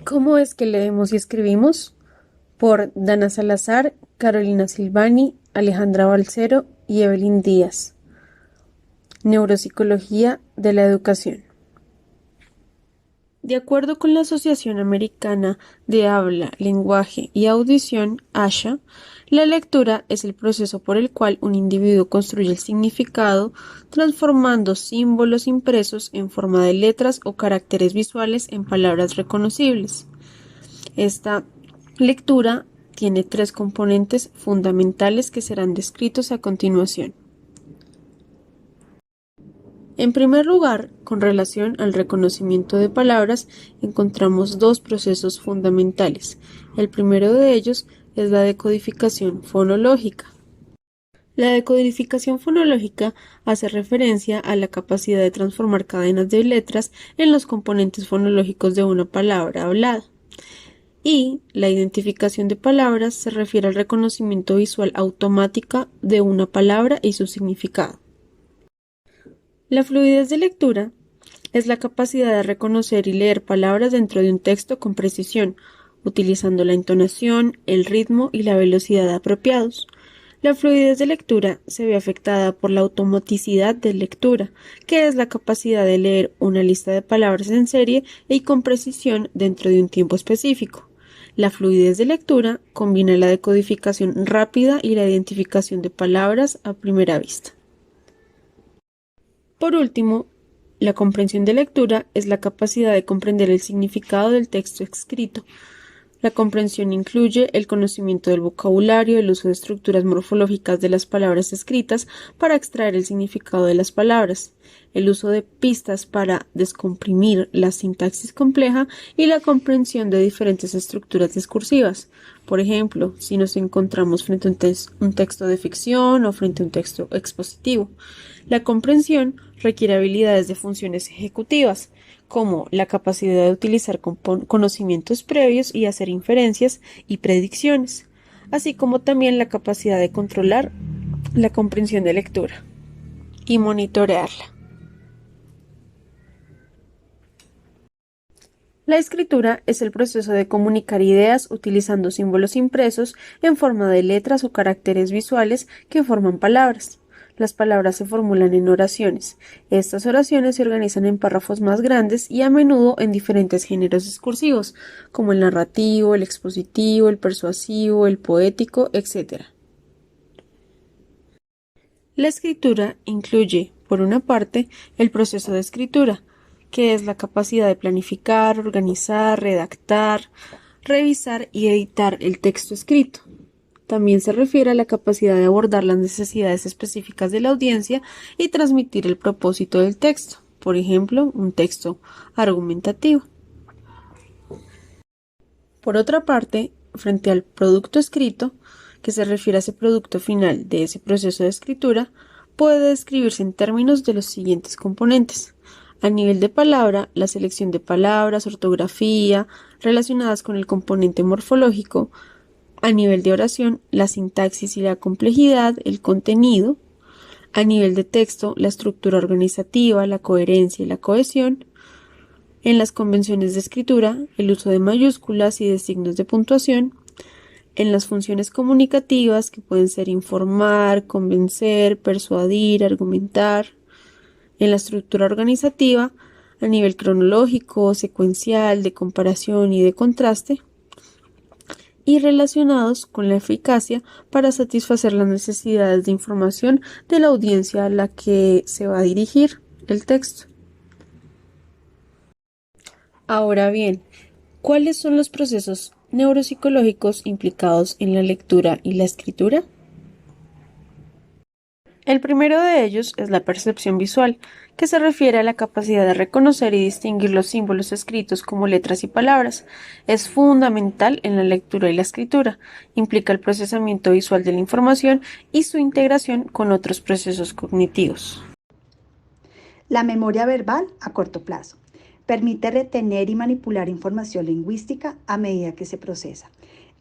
¿Cómo es que leemos y escribimos? Por Dana Salazar, Carolina Silvani, Alejandra Balcero y Evelyn Díaz. Neuropsicología de la educación. De acuerdo con la Asociación Americana de Habla, Lenguaje y Audición, ASHA, la lectura es el proceso por el cual un individuo construye el significado, transformando símbolos impresos en forma de letras o caracteres visuales en palabras reconocibles. Esta lectura tiene tres componentes fundamentales que serán descritos a continuación. En primer lugar, con relación al reconocimiento de palabras, encontramos dos procesos fundamentales. El primero de ellos es la decodificación fonológica. La decodificación fonológica hace referencia a la capacidad de transformar cadenas de letras en los componentes fonológicos de una palabra hablada. Y la identificación de palabras se refiere al reconocimiento visual automático de una palabra y su significado. La fluidez de lectura es la capacidad de reconocer y leer palabras dentro de un texto con precisión, utilizando la entonación, el ritmo y la velocidad apropiados. La fluidez de lectura se ve afectada por la automaticidad de lectura, que es la capacidad de leer una lista de palabras en serie y con precisión dentro de un tiempo específico. La fluidez de lectura combina la decodificación rápida y la identificación de palabras a primera vista. Por último, la comprensión de lectura es la capacidad de comprender el significado del texto escrito. La comprensión incluye el conocimiento del vocabulario, el uso de estructuras morfológicas de las palabras escritas para extraer el significado de las palabras, el uso de pistas para descomprimir la sintaxis compleja y la comprensión de diferentes estructuras discursivas. Por ejemplo, si nos encontramos frente a un texto de ficción o frente a un texto expositivo. La comprensión requiere habilidades de funciones ejecutivas, como la capacidad de utilizar conocimientos previos y hacer inferencias y predicciones, así como también la capacidad de controlar la comprensión de lectura y monitorearla. La escritura es el proceso de comunicar ideas utilizando símbolos impresos en forma de letras o caracteres visuales que forman palabras. Las palabras se formulan en oraciones. Estas oraciones se organizan en párrafos más grandes y a menudo en diferentes géneros discursivos, como el narrativo, el expositivo, el persuasivo, el poético, etc. La escritura incluye, por una parte, el proceso de escritura, que es la capacidad de planificar, organizar, redactar, revisar y editar el texto escrito. También se refiere a la capacidad de abordar las necesidades específicas de la audiencia y transmitir el propósito del texto, por ejemplo, un texto argumentativo. Por otra parte, frente al producto escrito, que se refiere a ese producto final de ese proceso de escritura, puede describirse en términos de los siguientes componentes. A nivel de palabra, la selección de palabras, ortografía, relacionadas con el componente morfológico. A nivel de oración, la sintaxis y la complejidad, el contenido. A nivel de texto, la estructura organizativa, la coherencia y la cohesión. En las convenciones de escritura, el uso de mayúsculas y de signos de puntuación. En las funciones comunicativas, que pueden ser informar, convencer, persuadir, argumentar. En la estructura organizativa, a nivel cronológico, secuencial, de comparación y de contraste. Y relacionados con la eficacia para satisfacer las necesidades de información de la audiencia a la que se va a dirigir el texto. Ahora bien, ¿cuáles son los procesos neuropsicológicos implicados en la lectura y la escritura? El primero de ellos es la percepción visual, que se refiere a la capacidad de reconocer y distinguir los símbolos escritos como letras y palabras. Es fundamental en la lectura y la escritura. Implica el procesamiento visual de la información y su integración con otros procesos cognitivos. La memoria verbal a corto plazo. Permite retener y manipular información lingüística a medida que se procesa.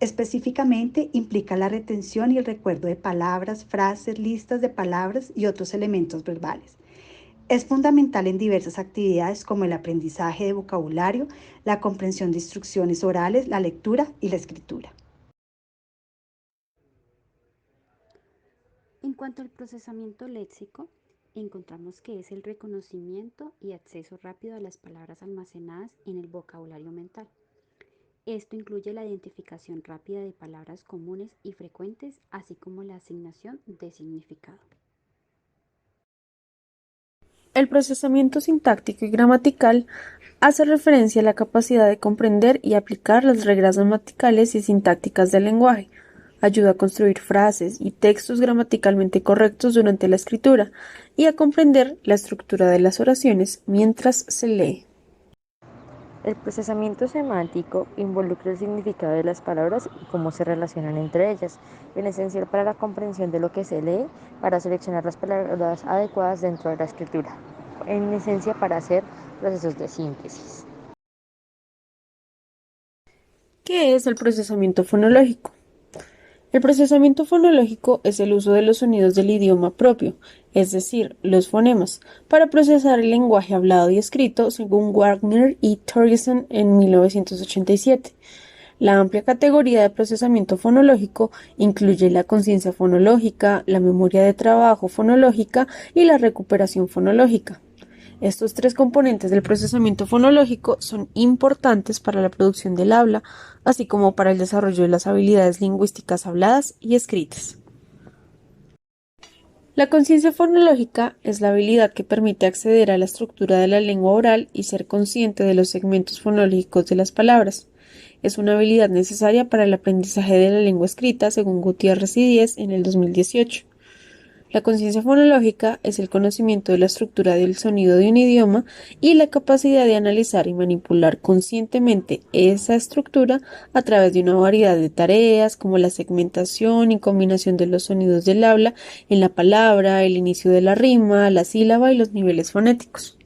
Específicamente implica la retención y el recuerdo de palabras, frases, listas de palabras y otros elementos verbales. Es fundamental en diversas actividades como el aprendizaje de vocabulario, la comprensión de instrucciones orales, la lectura y la escritura. En cuanto al procesamiento léxico, encontramos que es el reconocimiento y acceso rápido a las palabras almacenadas en el vocabulario mental. Esto incluye la identificación rápida de palabras comunes y frecuentes, así como la asignación de significado. El procesamiento sintáctico y gramatical hace referencia a la capacidad de comprender y aplicar las reglas gramaticales y sintácticas del lenguaje. Ayuda a construir frases y textos gramaticalmente correctos durante la escritura y a comprender la estructura de las oraciones mientras se lee. El procesamiento semántico involucra el significado de las palabras y cómo se relacionan entre ellas, en esencial para la comprensión de lo que se lee, para seleccionar las palabras adecuadas dentro de la escritura, en esencia para hacer procesos de síntesis. ¿Qué es el procesamiento fonológico? El procesamiento fonológico es el uso de los sonidos del idioma propio, es decir, los fonemas, para procesar el lenguaje hablado y escrito, según Wagner y Thoresen en 1987. La amplia categoría de procesamiento fonológico incluye la conciencia fonológica, la memoria de trabajo fonológica y la recuperación fonológica. Estos tres componentes del procesamiento fonológico son importantes para la producción del habla, así como para el desarrollo de las habilidades lingüísticas habladas y escritas. La conciencia fonológica es la habilidad que permite acceder a la estructura de la lengua oral y ser consciente de los segmentos fonológicos de las palabras. Es una habilidad necesaria para el aprendizaje de la lengua escrita, según Gutiérrez y Díez en el 2018. La conciencia fonológica es el conocimiento de la estructura del sonido de un idioma y la capacidad de analizar y manipular conscientemente esa estructura a través de una variedad de tareas como la segmentación y combinación de los sonidos del habla en la palabra, el inicio de la rima, la sílaba y los niveles fonéticos.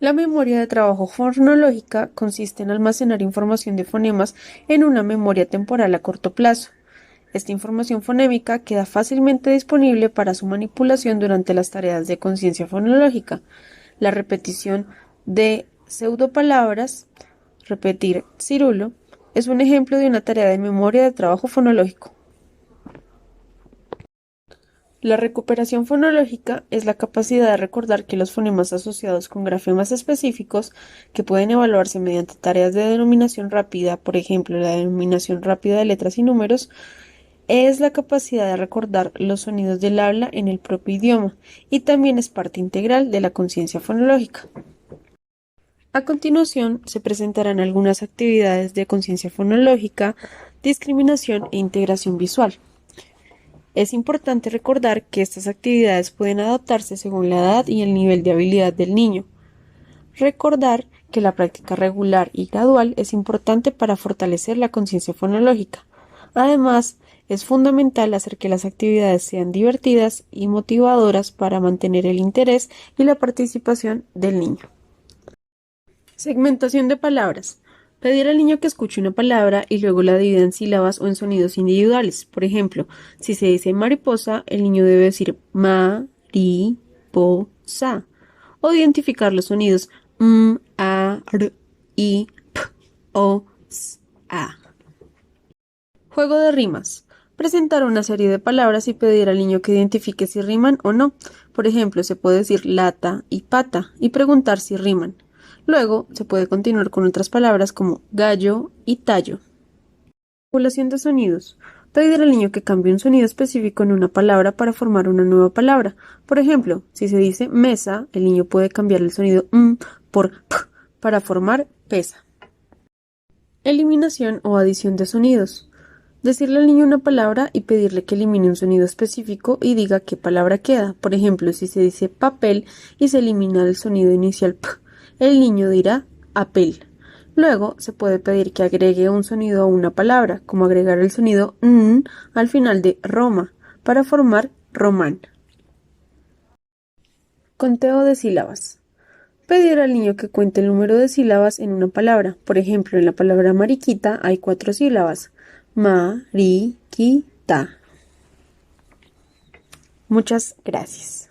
La memoria de trabajo fonológica consiste en almacenar información de fonemas en una memoria temporal a corto plazo. Esta información fonémica queda fácilmente disponible para su manipulación durante las tareas de conciencia fonológica. La repetición de pseudopalabras, repetir cirulo, es un ejemplo de una tarea de memoria de trabajo fonológico. La recuperación fonológica es la capacidad de recordar que los fonemas asociados con grafemas específicos, que pueden evaluarse mediante tareas de denominación rápida, por ejemplo, la denominación rápida de letras y números, es la capacidad de recordar los sonidos del habla en el propio idioma y también es parte integral de la conciencia fonológica. A continuación, se presentarán algunas actividades de conciencia fonológica, discriminación e integración visual. Es importante recordar que estas actividades pueden adaptarse según la edad y el nivel de habilidad del niño. Recordar que la práctica regular y gradual es importante para fortalecer la conciencia fonológica. Además, es fundamental hacer que las actividades sean divertidas y motivadoras para mantener el interés y la participación del niño. Segmentación de palabras. Pedir al niño que escuche una palabra y luego la divida en sílabas o en sonidos individuales. Por ejemplo, si se dice mariposa, el niño debe decir ma-ri-po-sa o identificar los sonidos m, a, r, i, p, o, s, a. Juego de rimas. Presentar una serie de palabras y pedir al niño que identifique si riman o no. Por ejemplo, se puede decir lata y pata y preguntar si riman. Luego, se puede continuar con otras palabras como gallo y tallo. Manipulación de sonidos. Pedir al niño que cambie un sonido específico en una palabra para formar una nueva palabra. Por ejemplo, si se dice mesa, el niño puede cambiar el sonido por p para formar pesa. Eliminación o adición de sonidos. Decirle al niño una palabra y pedirle que elimine un sonido específico y diga qué palabra queda. Por ejemplo, si se dice papel y se elimina el sonido inicial p, el niño dirá apel. Luego se puede pedir que agregue un sonido a una palabra, como agregar el sonido n al final de Roma, para formar román. Conteo de sílabas. Pedir al niño que cuente el número de sílabas en una palabra. Por ejemplo, en la palabra mariquita hay 4 sílabas. Mariquita. Muchas gracias.